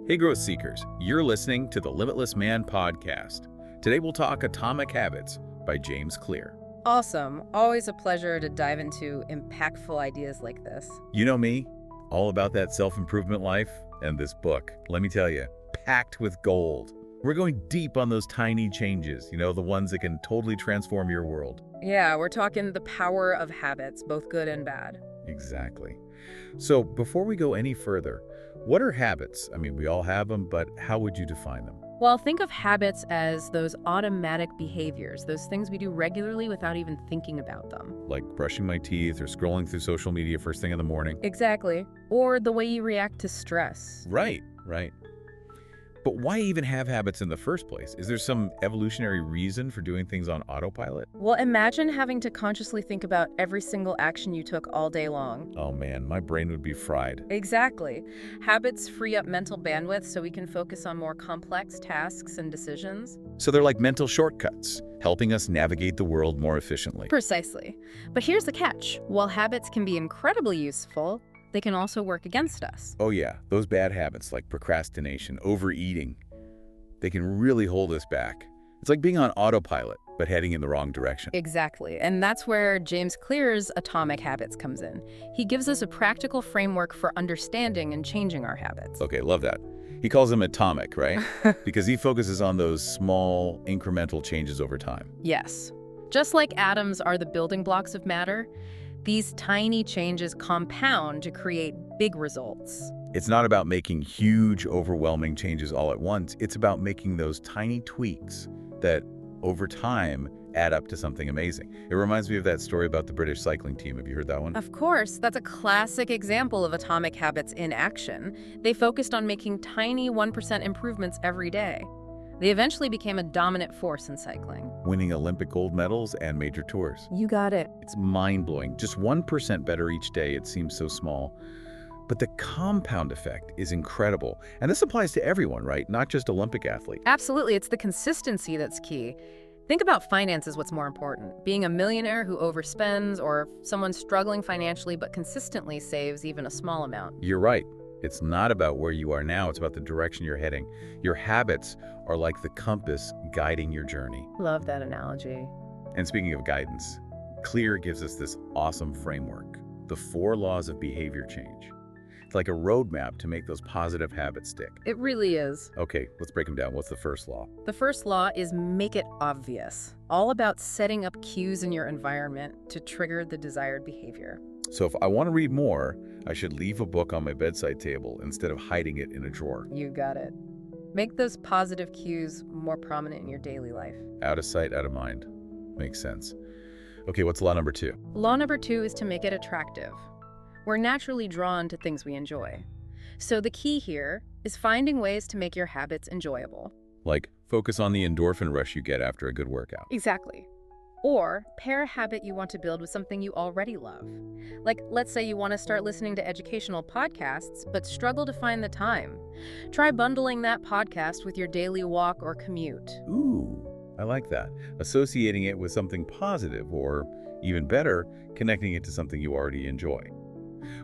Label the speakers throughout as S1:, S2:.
S1: Hey, Growth Seekers, you're listening to the Limitless Man podcast. Today we'll talk Atomic Habits by James Clear.
S2: Awesome. Always a pleasure to dive into impactful ideas like this.
S1: You know me, all about that self-improvement life, and this book, let me tell you, packed with gold. We're going deep on those tiny changes, the ones that can totally transform your world.
S2: Yeah, we're talking the power of habits, both good and bad.
S1: Exactly. So before we go any further, what are habits? I mean, we all have them, but how would you define them?
S2: Well, think of habits as those automatic behaviors, those things we do regularly without even thinking about them.
S1: Like brushing my teeth or scrolling through social media first thing in the morning?
S2: Exactly. Or the way you react to stress.
S1: Right. But why even have habits in the first place? Is there some evolutionary reason for doing things on autopilot?
S2: Well, imagine having to consciously think about every single action you took all day long.
S1: Oh man, my brain would be fried.
S2: Exactly. Habits free up mental bandwidth so we can focus on more complex tasks and decisions.
S1: So they're like mental shortcuts, helping us navigate the world more efficiently.
S2: Precisely. But here's the catch. While habits can be incredibly useful, they can also work against us.
S1: Oh yeah, those bad habits like procrastination, overeating, they can really hold us back. It's like being on autopilot, but heading in the wrong direction.
S2: Exactly. And that's where James Clear's Atomic Habits comes in. He gives us a practical framework for understanding and changing our habits.
S1: Okay, love that. He calls them atomic, right? Because he focuses on those small, incremental changes over time.
S2: Yes. Just like atoms are the building blocks of matter, these tiny changes compound to create big results.
S1: It's not about making huge, overwhelming changes all at once. It's about making those tiny tweaks that, over time, add up to something amazing. It reminds me of that story about the British cycling team. Have you heard that one?
S2: Of course, that's a classic example of atomic habits in action. They focused on making tiny 1% improvements every day. They eventually became a dominant force in cycling.
S1: Winning Olympic gold medals and major tours.
S2: You got it.
S1: It's mind-blowing. Just 1% better each day. It seems so small. But the compound effect is incredible. And this applies to everyone, right? Not just Olympic athletes.
S2: Absolutely. It's the consistency that's key. Think about finances, what's more important. Being a millionaire who overspends, or someone struggling financially but consistently saves even a small amount.
S1: You're right. It's not about where you are now. It's about the direction you're heading. Your habits are like the compass guiding your journey.
S2: Love that analogy.
S1: And speaking of guidance, Clear gives us this awesome framework, the 4 laws of behavior change. It's like a roadmap to make those positive habits stick.
S2: It really is.
S1: Okay, let's break them down. What's the first law?
S2: The first law is make it obvious. All about setting up cues in your environment to trigger the desired behavior.
S1: So if I want to read more, I should leave a book on my bedside table instead of hiding it in a drawer.
S2: You got it. Make those positive cues more prominent in your daily life.
S1: Out of sight, out of mind. Makes sense. Okay, what's law number 2?
S2: Law number 2 is to make it attractive. We're naturally drawn to things we enjoy. So the key here is finding ways to make your habits enjoyable.
S1: Like, focus on the endorphin rush you get after a good workout.
S2: Exactly. Or pair a habit you want to build with something you already love. Like, let's say you want to start listening to educational podcasts, but struggle to find the time. Try bundling that podcast with your daily walk or commute.
S1: Ooh, I like that. Associating it with something positive, or even better, connecting it to something you already enjoy.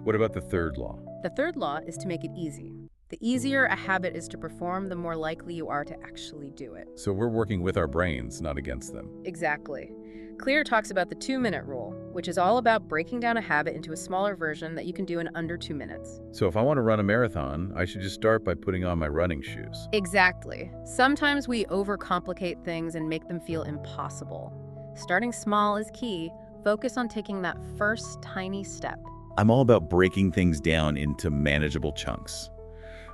S1: What about the third law?
S2: The third law is to make it easy. The easier a habit is to perform, the more likely you are to actually do it.
S1: So we're working with our brains, not against them.
S2: Exactly. Clear talks about the 2-minute rule, which is all about breaking down a habit into a smaller version that you can do in under 2 minutes.
S1: So if I want to run a marathon, I should just start by putting on my running shoes.
S2: Exactly. Sometimes we overcomplicate things and make them feel impossible. Starting small is key. Focus on taking that first tiny step.
S1: I'm all about breaking things down into manageable chunks.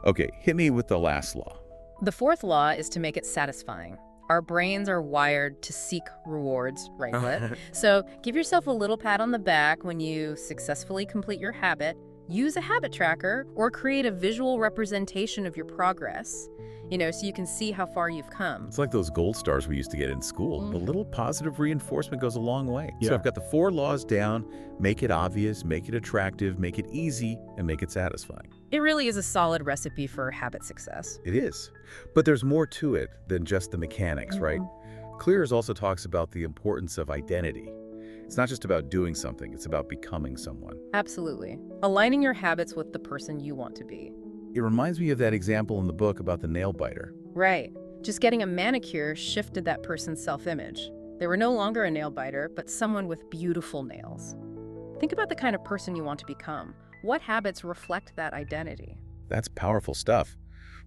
S1: Okay, hit me with the last law.
S2: The fourth law is to make it satisfying. Our brains are wired to seek rewards, right, Whit? So give yourself a little pat on the back when you successfully complete your habit. Use a habit tracker or create a visual representation of your progress, so you can see how far you've come.
S1: It's like those gold stars we used to get in school. A little positive reinforcement goes a long way.
S3: Yeah.
S1: So I've got the 4 laws down. Make it obvious, make it attractive, make it easy, and make it satisfying.
S2: It really is a solid recipe for habit success.
S1: It is. But there's more to it than just the mechanics, right? Clears also talks about the importance of identity. It's not just about doing something, it's about becoming someone.
S2: Absolutely. Aligning your habits with the person you want to be.
S1: It reminds me of that example in the book about the nail biter.
S2: Right. Just getting a manicure shifted that person's self-image. They were no longer a nail biter, but someone with beautiful nails. Think about the kind of person you want to become. What habits reflect that identity?
S1: That's powerful stuff.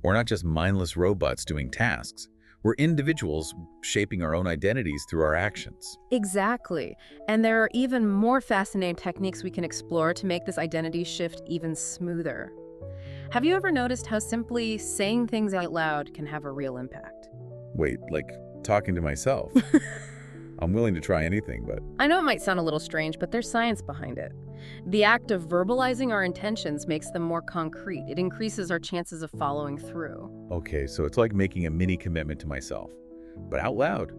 S1: We're not just mindless robots doing tasks. We're individuals shaping our own identities through our actions.
S2: Exactly. And there are even more fascinating techniques we can explore to make this identity shift even smoother. Have you ever noticed how simply saying things out loud can have a real impact?
S1: Wait, like talking to myself? I'm willing to try anything, but...
S2: I know it might sound a little strange, but there's science behind it. The act of verbalizing our intentions makes them more concrete. It increases our chances of following through.
S1: Okay, so it's like making a mini commitment to myself, but out loud.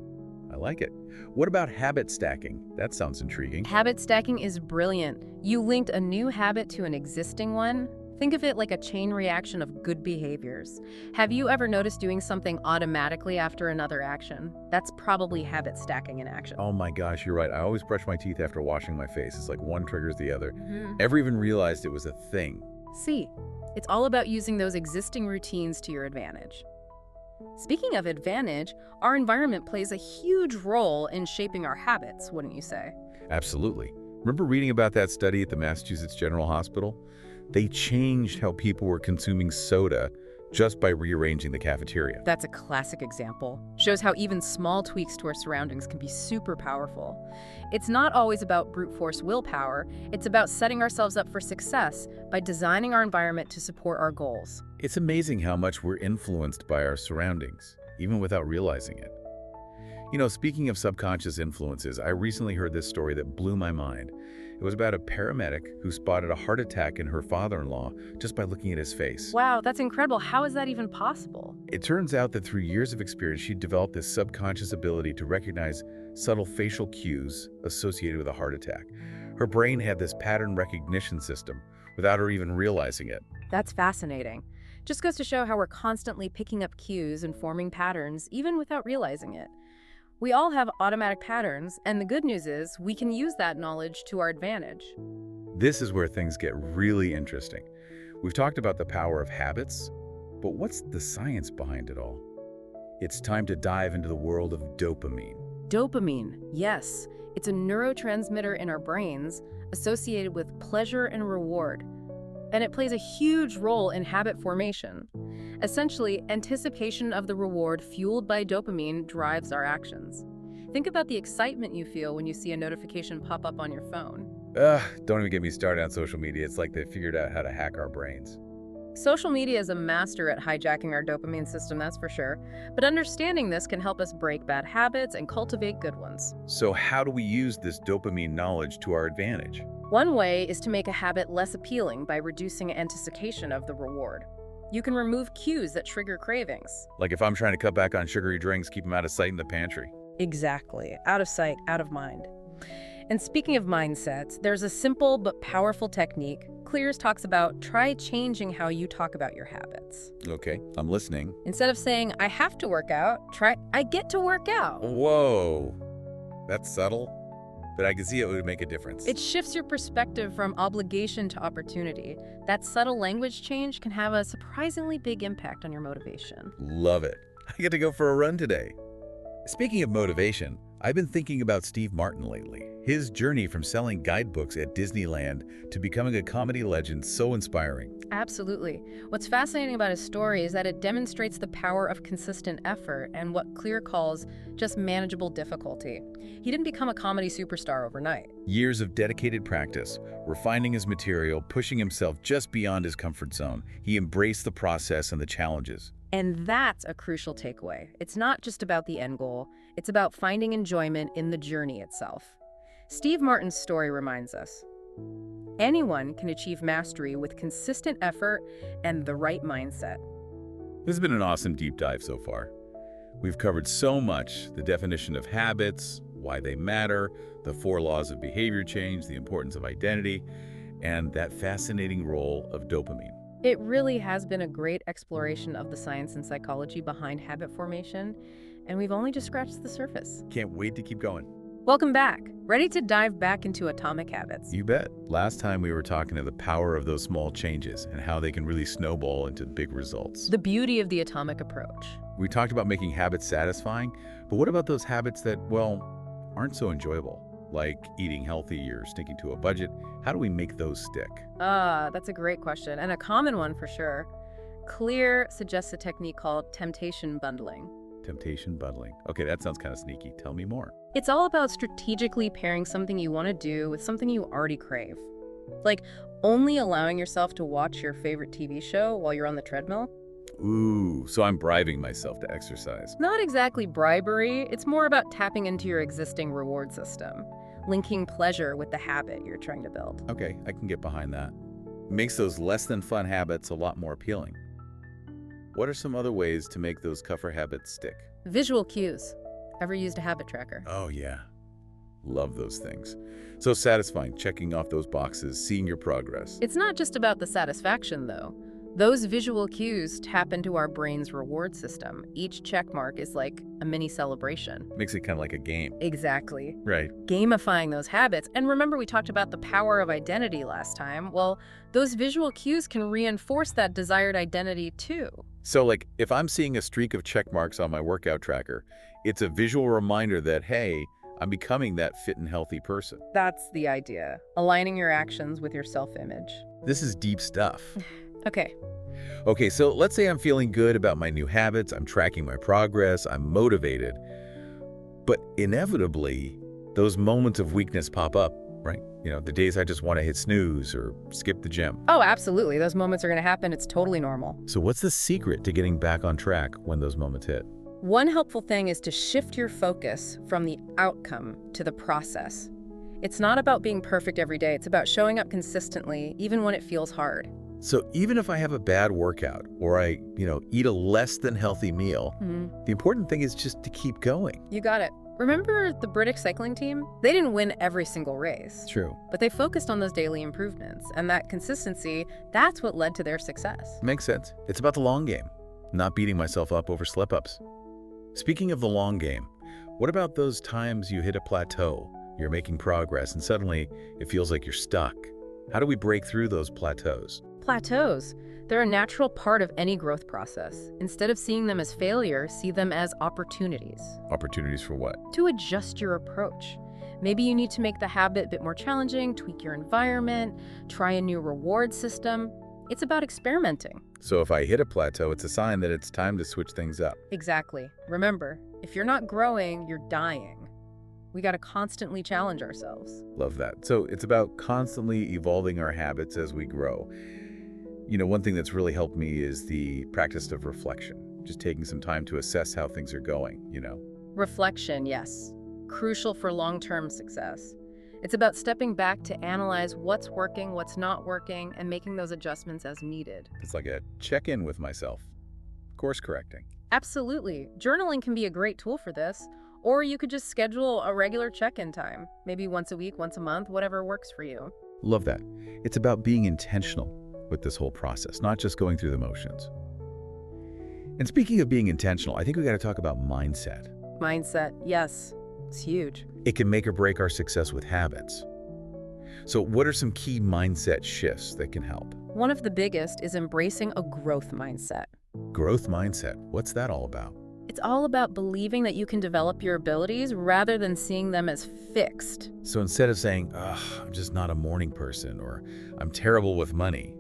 S1: I like it. What about habit stacking? That sounds intriguing.
S2: Habit stacking is brilliant. You linked a new habit to an existing one. Think of it like a chain reaction of good behaviors. Have you ever noticed doing something automatically after another action? That's probably habit stacking in action.
S1: Oh my gosh, you're right. I always brush my teeth after washing my face. It's like one triggers the other.
S2: Mhm.
S1: Never even realized it was a thing.
S2: See, it's all about using those existing routines to your advantage. Speaking of advantage, our environment plays a huge role in shaping our habits, wouldn't you say?
S1: Absolutely. Remember reading about that study at the Massachusetts General Hospital? They changed how people were consuming soda just by rearranging the cafeteria.
S2: That's a classic example. Shows how even small tweaks to our surroundings can be super powerful. It's not always about brute force willpower, it's about setting ourselves up for success by designing our environment to support our goals.
S1: It's amazing how much we're influenced by our surroundings, even without realizing it. You know, speaking of subconscious influences, I recently heard this story that blew my mind. It was about a paramedic who spotted a heart attack in her father-in-law just by looking at his face.
S2: Wow, that's incredible. How is that even possible?
S1: It turns out that through years of experience, she developed this subconscious ability to recognize subtle facial cues associated with a heart attack. Her brain had this pattern recognition system without her even realizing it.
S2: That's fascinating. Just goes to show how we're constantly picking up cues and forming patterns, even without realizing it. We all have automatic patterns, and the good news is we can use that knowledge to our advantage.
S1: This is where things get really interesting. We've talked about the power of habits, but what's the science behind it all? It's time to dive into the world of dopamine.
S2: Dopamine, yes, it's a neurotransmitter in our brains associated with pleasure and reward, and it plays a huge role in habit formation. Essentially, anticipation of the reward fueled by dopamine drives our actions. Think about the excitement you feel when you see a notification pop up on your phone.
S1: Don't even get me started on social media. It's like they figured out how to hack our brains.
S2: Social media is a master at hijacking our dopamine system, that's for sure. But understanding this can help us break bad habits and cultivate good ones.
S1: So how do we use this dopamine knowledge to our advantage?
S2: One way is to make a habit less appealing by reducing anticipation of the reward. You can remove cues that trigger cravings.
S1: Like if I'm trying to cut back on sugary drinks, keep them out of sight in the pantry.
S2: Exactly. Out of sight, out of mind. And speaking of mindsets, there's a simple but powerful technique. Clears talks about try changing how you talk about your habits.
S1: Okay, I'm listening.
S2: Instead of saying, I have to work out, try, I get to work out.
S1: Whoa, that's subtle, but I can see it would make a difference.
S2: It shifts your perspective from obligation to opportunity. That subtle language change can have a surprisingly big impact on your motivation.
S1: Love it. I get to go for a run today. Speaking of motivation, I've been thinking about Steve Martin lately. His journey from selling guidebooks at Disneyland to becoming a comedy legend, so inspiring.
S2: Absolutely. What's fascinating about his story is that it demonstrates the power of consistent effort and what Clear calls just manageable difficulty. He didn't become a comedy superstar overnight.
S1: Years of dedicated practice, refining his material, pushing himself just beyond his comfort zone. He embraced the process and the challenges.
S2: And that's a crucial takeaway. It's not just about the end goal, it's about finding enjoyment in the journey itself. Steve Martin's story reminds us, anyone can achieve mastery with consistent effort and the right mindset.
S1: This has been an awesome deep dive so far. We've covered so much: the definition of habits, why they matter, the 4 laws of behavior change, the importance of identity, and that fascinating role of dopamine.
S2: It really has been a great exploration of the science and psychology behind habit formation, and we've only just scratched the surface.
S1: Can't wait to keep going.
S2: Welcome back. Ready to dive back into atomic habits?
S1: You bet. Last time we were talking to the power of those small changes and how they can really snowball into big results.
S2: The beauty of the atomic approach.
S1: We talked about making habits satisfying, but what about those habits that, well, aren't so enjoyable? Like eating healthy or sticking to a budget. How do we make those stick?
S2: That's a great question, and a common one for sure. Clear suggests a technique called temptation bundling.
S1: Temptation bundling. Okay, that sounds kind of sneaky. Tell me more.
S2: It's all about strategically pairing something you want to do with something you already crave. Like only allowing yourself to watch your favorite TV show while you're on the treadmill.
S1: Ooh, so I'm bribing myself to exercise.
S2: Not exactly bribery, it's more about tapping into your existing reward system, linking pleasure with the habit you're trying to build.
S1: Okay, I can get behind that. Makes those less than fun habits a lot more appealing. What are some other ways to make those tougher habits stick?
S2: Visual cues. Ever used a habit tracker?
S1: Oh yeah, love those things. So satisfying, checking off those boxes, seeing your progress.
S2: It's not just about the satisfaction, though. Those visual cues tap into our brain's reward system. Each check mark is like a mini celebration.
S1: Makes it kind of like a game.
S2: Exactly.
S1: Right.
S2: Gamifying those habits. And remember we talked about the power of identity last time? Well, those visual cues can reinforce that desired identity too.
S1: So like if I'm seeing a streak of check marks on my workout tracker, it's a visual reminder that, hey, I'm becoming that fit and healthy person.
S2: That's the idea. Aligning your actions with your self-image.
S1: This is deep stuff.
S2: Okay.
S1: Okay, so let's say I'm feeling good about my new habits, I'm tracking my progress, I'm motivated. But inevitably, those moments of weakness pop up, right? You know, the days I just want to hit snooze or skip the gym.
S2: Oh, absolutely. Those moments are going to happen. It's totally normal.
S1: So what's the secret to getting back on track when those moments hit?
S2: One helpful thing is to shift your focus from the outcome to the process. It's not about being perfect every day. It's about showing up consistently, even when it feels hard.
S1: So even if I have a bad workout or I, eat a less than healthy meal, the important thing is just to keep going.
S2: You got it. Remember the British cycling team? They didn't win every single race.
S1: True.
S2: But they focused on those daily improvements, and that consistency, that's what led to their success.
S1: Makes sense. It's about the long game, not beating myself up over slip-ups. Speaking of the long game, what about those times you hit a plateau, you're making progress, and suddenly it feels like you're stuck? How do we break through those plateaus?
S2: Plateaus, they're a natural part of any growth process. Instead of seeing them as failures, see them as opportunities.
S1: Opportunities for what?
S2: To adjust your approach. Maybe you need to make the habit a bit more challenging, tweak your environment, try a new reward system. It's about experimenting.
S1: So if I hit a plateau, it's a sign that it's time to switch things up.
S2: Exactly. Remember, if you're not growing, you're dying. We got to constantly challenge ourselves.
S1: Love that. So it's about constantly evolving our habits as we grow. One thing that's really helped me is the practice of reflection, just taking some time to assess how things are going.
S2: Reflection, yes. Crucial for long-term success. It's about stepping back to analyze what's working, what's not working, and making those adjustments as needed.
S1: It's like a check-in with myself. Course correcting.
S2: Absolutely. Journaling can be a great tool for this. Or you could just schedule a regular check-in time, maybe once a week, once a month, whatever works for you.
S1: Love that. It's about being intentional with this whole process, not just going through the motions. And speaking of being intentional, I think we got to talk about mindset.
S2: Mindset, yes, it's huge.
S1: It can make or break our success with habits. So what are some key mindset shifts that can help?
S2: One of the biggest is embracing a growth mindset.
S1: Growth mindset, what's that all about?
S2: It's all about believing that you can develop your abilities rather than seeing them as fixed.
S1: So instead of saying, I'm just not a morning person, or I'm terrible with money,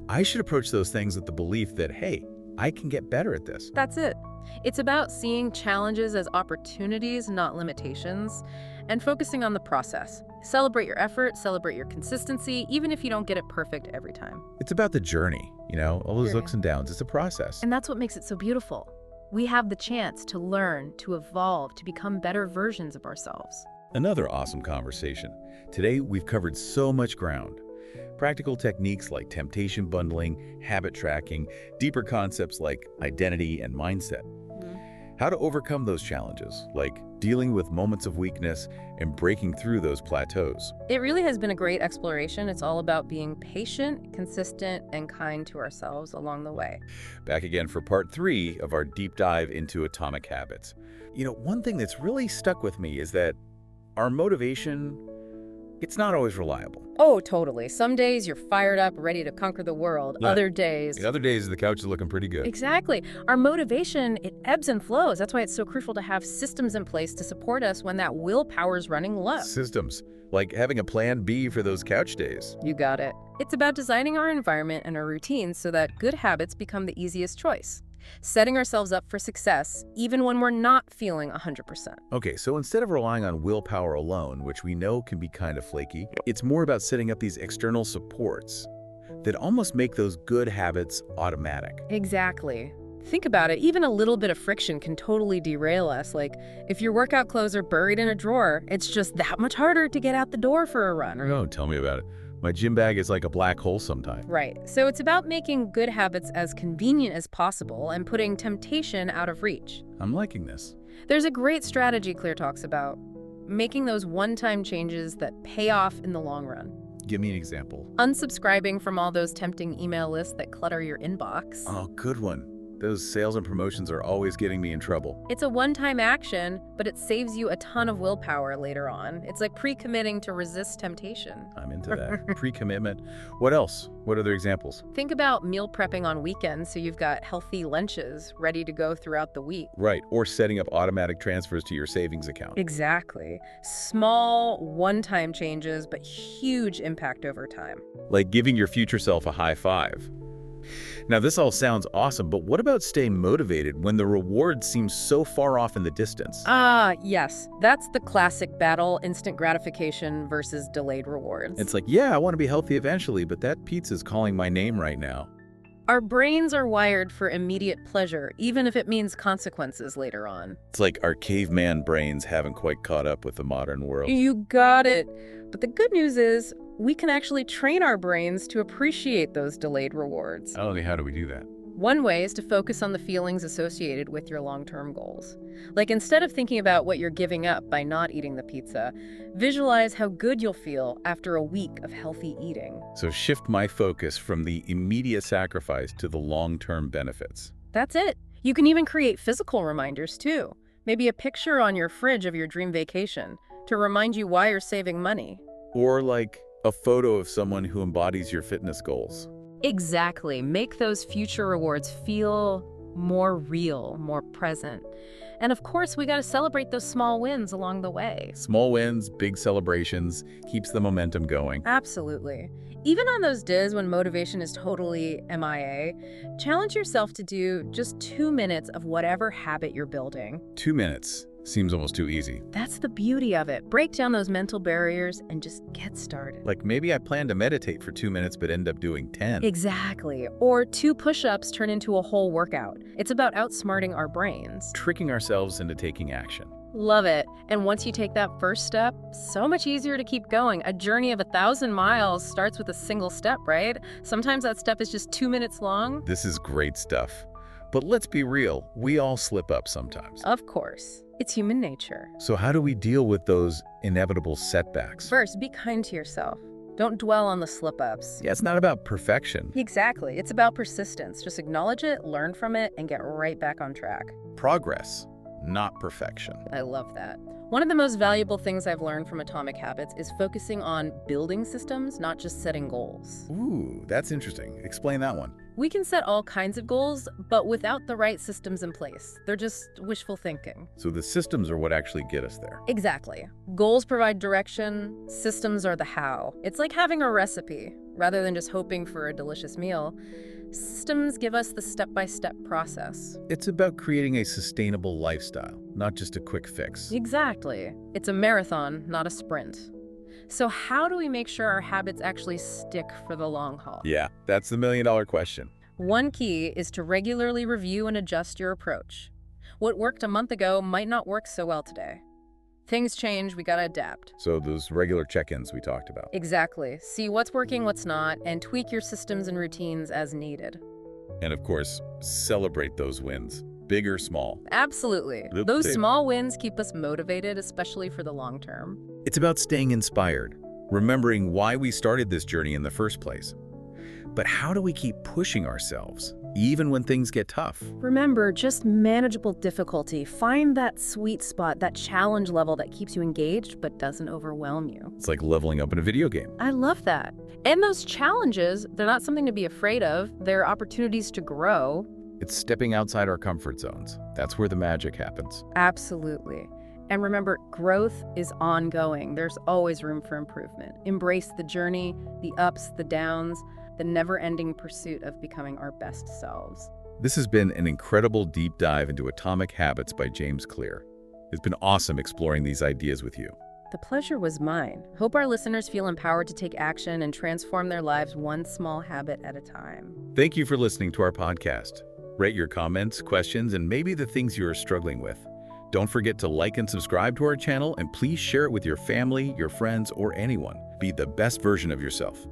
S1: I should approach those things with the belief that, hey, I can get better at this.
S2: That's it. It's about seeing challenges as opportunities, not limitations, and focusing on the process. Celebrate your effort, celebrate your consistency, even if you don't get it perfect every time.
S1: It's about the journey, all those ups and downs. It's a process.
S2: And that's what makes it so beautiful. We have the chance to learn, to evolve, to become better versions of ourselves.
S1: Another awesome conversation. Today, we've covered so much ground. Practical techniques like temptation bundling, habit tracking, deeper concepts like identity and mindset. How to overcome those challenges, like dealing with moments of weakness and breaking through those plateaus.
S2: It really has been a great exploration. It's all about being patient, consistent, and kind to ourselves along the way.
S1: Back again for part 3 of our deep dive into atomic habits. One thing that's really stuck with me is that our motivation, it's not always reliable.
S2: Oh, totally. Some days you're fired up, ready to conquer the world.
S1: Right.
S2: Other days...
S1: The other days, the couch is looking pretty good.
S2: Exactly. Our motivation, it ebbs and flows. That's why it's so crucial to have systems in place to support us when that willpower's running low.
S1: Systems, like having a plan B for those couch days.
S2: You got it. It's about designing our environment and our routines so that good habits become the easiest choice. Setting ourselves up for success, even when we're not feeling 100%.
S1: Okay, so instead of relying on willpower alone, which we know can be kind of flaky, it's more about setting up these external supports that almost make those good habits automatic.
S2: Exactly. Think about it, even a little bit of friction can totally derail us. Like, if your workout clothes are buried in a drawer, it's just that much harder to get out the door for a run.
S1: Oh, tell me about it. My gym bag is like a black hole sometimes.
S2: Right. So it's about making good habits as convenient as possible and putting temptation out of reach.
S1: I'm liking this.
S2: There's a great strategy Clear talks about, making those one-time changes that pay off in the long run.
S1: Give me an example.
S2: Unsubscribing from all those tempting email lists that clutter your inbox.
S1: Oh, good one. Those sales and promotions are always getting me in trouble.
S2: It's a one-time action, but it saves you a ton of willpower later on. It's like pre-committing to resist temptation.
S1: I'm into that. Pre-commitment. What else? What other examples?
S2: Think about meal prepping on weekends so you've got healthy lunches ready to go throughout the week.
S1: Right, or setting up automatic transfers to your savings account.
S2: Exactly. Small, one-time changes, but huge impact over time.
S1: Like giving your future self a high five. Now, this all sounds awesome, but what about staying motivated when the reward seems so far off in the distance?
S2: Yes. That's the classic battle, instant gratification versus delayed rewards.
S1: It's like, yeah, I want to be healthy eventually, but that pizza's calling my name right now.
S2: Our brains are wired for immediate pleasure, even if it means consequences later on.
S1: It's like our caveman brains haven't quite caught up with the modern world.
S2: You got it. But the good news is, we can actually train our brains to appreciate those delayed rewards.
S1: Oh, how do we do that?
S2: One way is to focus on the feelings associated with your long-term goals. Like, instead of thinking about what you're giving up by not eating the pizza, visualize how good you'll feel after a week of healthy eating.
S1: So shift my focus from the immediate sacrifice to the long-term benefits.
S2: That's it. You can even create physical reminders, too. Maybe a picture on your fridge of your dream vacation to remind you why you're saving money.
S1: Or like a photo of someone who embodies your fitness goals.
S2: Exactly. Make those future rewards feel more real, more present. And of course, we got to celebrate those small wins along the way.
S1: Small wins, big celebrations, keeps the momentum going.
S2: Absolutely. Even on those days when motivation is totally MIA, challenge yourself to do just 2 minutes of whatever habit you're building.
S1: 2 minutes. Seems almost too easy.
S2: That's the beauty of it. Break down those mental barriers and just get started.
S1: Like maybe I plan to meditate for 2 minutes but end up doing 10.
S2: Exactly. Or 2 push-ups turn into a whole workout. It's about outsmarting our brains.
S1: Tricking ourselves into taking action.
S2: Love it. And once you take that first step, so much easier to keep going. A journey of 1,000 miles starts with a single step, right? Sometimes that step is just 2 minutes long.
S1: This is great stuff. But let's be real, we all slip up sometimes.
S2: Of course. It's human nature.
S1: So how do we deal with those inevitable setbacks?
S2: First, be kind to yourself. Don't dwell on the slip-ups.
S1: Yeah, it's not about perfection.
S2: Exactly. It's about persistence. Just acknowledge it, learn from it, and get right back on track.
S1: Progress, not perfection.
S2: I love that. One of the most valuable things I've learned from Atomic Habits is focusing on building systems, not just setting goals.
S1: Ooh, that's interesting. Explain that one.
S2: We can set all kinds of goals, but without the right systems in place. They're just wishful thinking.
S1: So the systems are what actually get us there.
S2: Exactly. Goals provide direction, systems are the how. It's like having a recipe. Rather than just hoping for a delicious meal, systems give us the step-by-step process.
S1: It's about creating a sustainable lifestyle, not just a quick fix.
S2: Exactly. It's a marathon, not a sprint. So how do we make sure our habits actually stick for the long haul?
S1: Yeah, that's the million-dollar question.
S2: One key is to regularly review and adjust your approach. What worked a month ago might not work so well today. Things change, we gotta adapt.
S1: So those regular check-ins we talked about.
S2: Exactly. See what's working, what's not, and tweak your systems and routines as needed.
S1: And of course, celebrate those wins, big or small.
S2: Absolutely.
S1: Oop,
S2: Those
S1: Dave.
S2: small wins keep us motivated, especially for the long term.
S1: It's about staying inspired, remembering why we started this journey in the first place. But how do we keep pushing ourselves? even when things get tough.
S2: Remember, just manageable difficulty. Find that sweet spot, that challenge level that keeps you engaged but doesn't overwhelm you.
S1: It's like leveling up in a video game.
S2: I love that. And those challenges, they're not something to be afraid of. They're opportunities to grow.
S1: It's stepping outside our comfort zones. That's where the magic happens.
S2: Absolutely. And remember, growth is ongoing. There's always room for improvement. Embrace the journey, the ups, the downs, the never-ending pursuit of becoming our best selves.
S1: This has been an incredible deep dive into Atomic Habits by James Clear. It's been awesome exploring these ideas with you.
S2: The pleasure was mine. Hope our listeners feel empowered to take action and transform their lives one small habit at a time.
S1: Thank you for listening to our podcast. Rate your comments, questions, and maybe the things you are struggling with. Don't forget to like and subscribe to our channel, and please share it with your family, your friends, or anyone. Be the best version of yourself.